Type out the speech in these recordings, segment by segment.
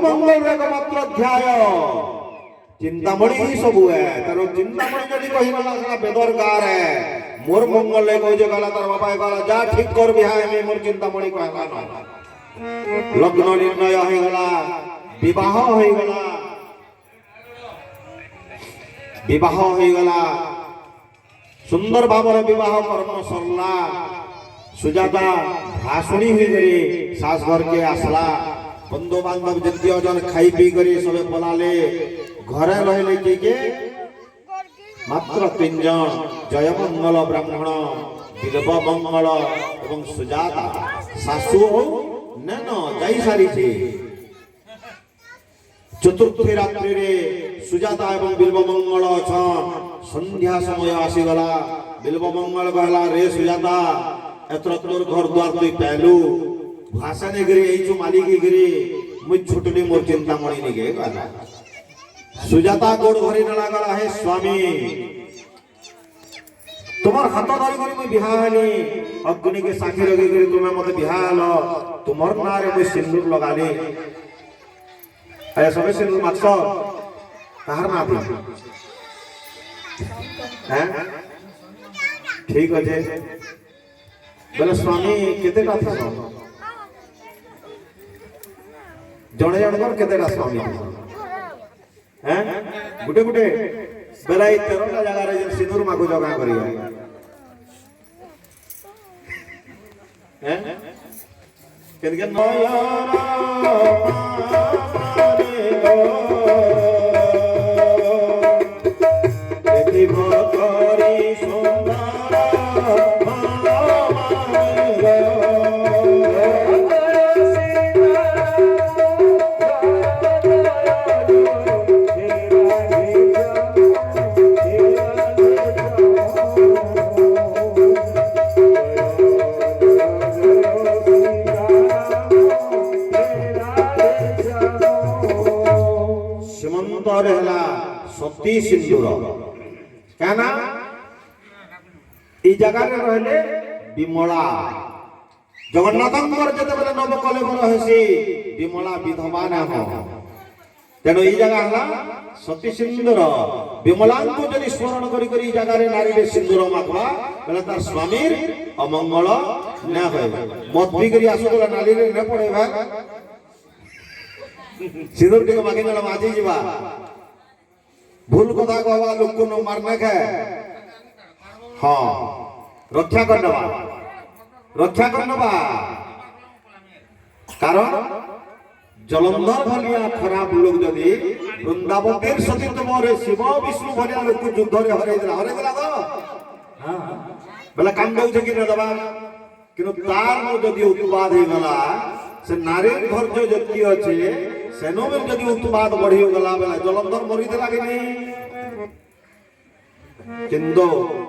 मंगल एकमात्र ध्याय चिंतामणि ही सब है तेरो चिंतामणि जदि कहिला सेटा बेदरकार है मोर मंगल ले कहि जे गला तार बापा गला जा ठीक कर बिहा में मोर चिंतामणि कहला न लग्न निर्णय हो गला विवाह हो गला सुंदर भाव विवाह कर्म सरला सुजाता भाषणी हुई गरी सास घर के आसला बंधु बांधव जतिय जन खाई पी करी सबे पलाले घरे रहले के मात्र 3 जन जयमंगल ब्राह्मण बिल्वमंगल एवं सुजाता सासु नैन जाई सारी थी चतुर्थी रात्रि रे सुजाता एवं बिल्वमंगल छन संध्या समय आसीगला बिल्वमंगल कहला रे सुजाता एतर तोर घर द्वार तुई पैलू भाषा ने गिरी एई जो मालिकी गिरी मुझ छुटनी मोर चिंतामणि ने गे कहला सुजाता गोड़ धरी नला गला हे स्वामी तुमर हाथ धरी करी मैं बिहा हली अग्नि के साखी लगे करी तुमे मते बिहा हलो तुमर नारे मैं सिंदूर लगाले आया सबे सिंदूर माछो कहार ना थी हैं ठीक है बोले स्वामी केते का थी जणे जणकर केते का स्वामी हैं गुटे गुटे बेलाई 13टा जगह रे सिंदूर माको जगा करिया हैं केन केन नयना रे गो देवी भकरी सुंदर सती सिंदूर कहना ई जगह रे रहले विमला जगन्नाथंकर जते बेले नव कलेवर हेसी विमला विधवा नाम तेनो ई जगह हला सती सिंदूर विमला को जदि स्मरण करी करी ई जगह रे नारी रे सिंदूर माखवा बेले तार स्वामीर अमंगल ना होय मत भी करी आसु बोला नाली रे न पड़े भाई सिंदूर के मागे नला माजी जीवा भूल कथा कहवा लोक को न मारने के हाँ रक्षा करनवा कारण जलंधर भलिया खराब लोग जदि वृंदावन सतीत्व रे शिव विष्णु भलिया लोक को युद्ध रे हरे दिला तो हां बेला काम दउ कि न दबा किनु तार न जदि उत्पाद हे गला से नारी घर जो जति अछि सेनो में जदि उत्पाद बढ़ी गला बेला जलंधर मरी देला कि नहीं किंतु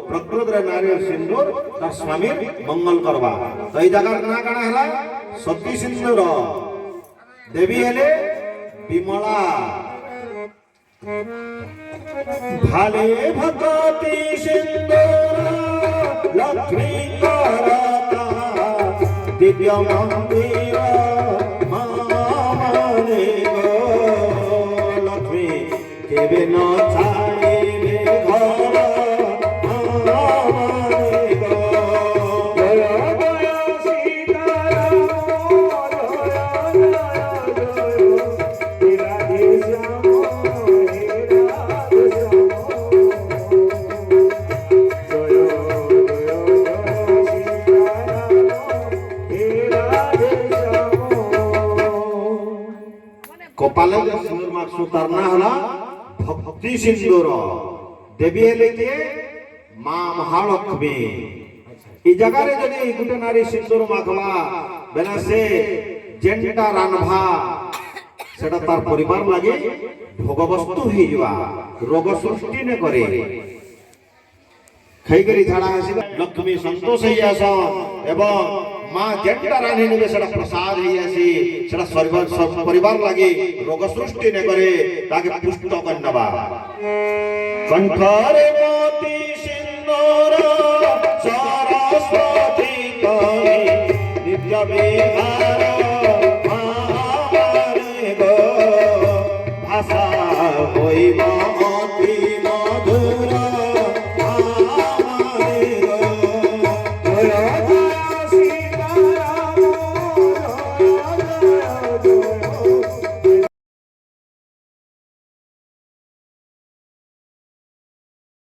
प्रकृत रे नारी सिंदूर तार स्वामी मंगल करवा तो ई जगह ना काना हला सती सिंदूर देवी हेले विमला भाले भगवती सिंदूर लक्ष्मी करता दिव्य मंदिर माने गो लक्ष्मी केबे न छाड़े घर कपाले सिंदूर मार्क्सु तरना हला भक्ति सिंदूर देवी हेले के मां महालक्ष्मी ई जगह रे जदी गुटे नारी सिंदूर माखला बेला से जेंटा रानभा सेटा तार परिवार लागे भोग वस्तु ही जवा रोग सृष्टि ने करे खाई करी झाड़ा हसी लक्ष्मी संतोष ही आसा एवं मां जेंटा रानी ने सेटा प्रसाद ही आसी सेटा सर्व परिवार लागे रोग सृष्टि ने करे ताके पुष्ट करनबा कंठरे मोती सिंदूर सरस्वती कई नित्य विहार मारे गो হইব অতি মধুর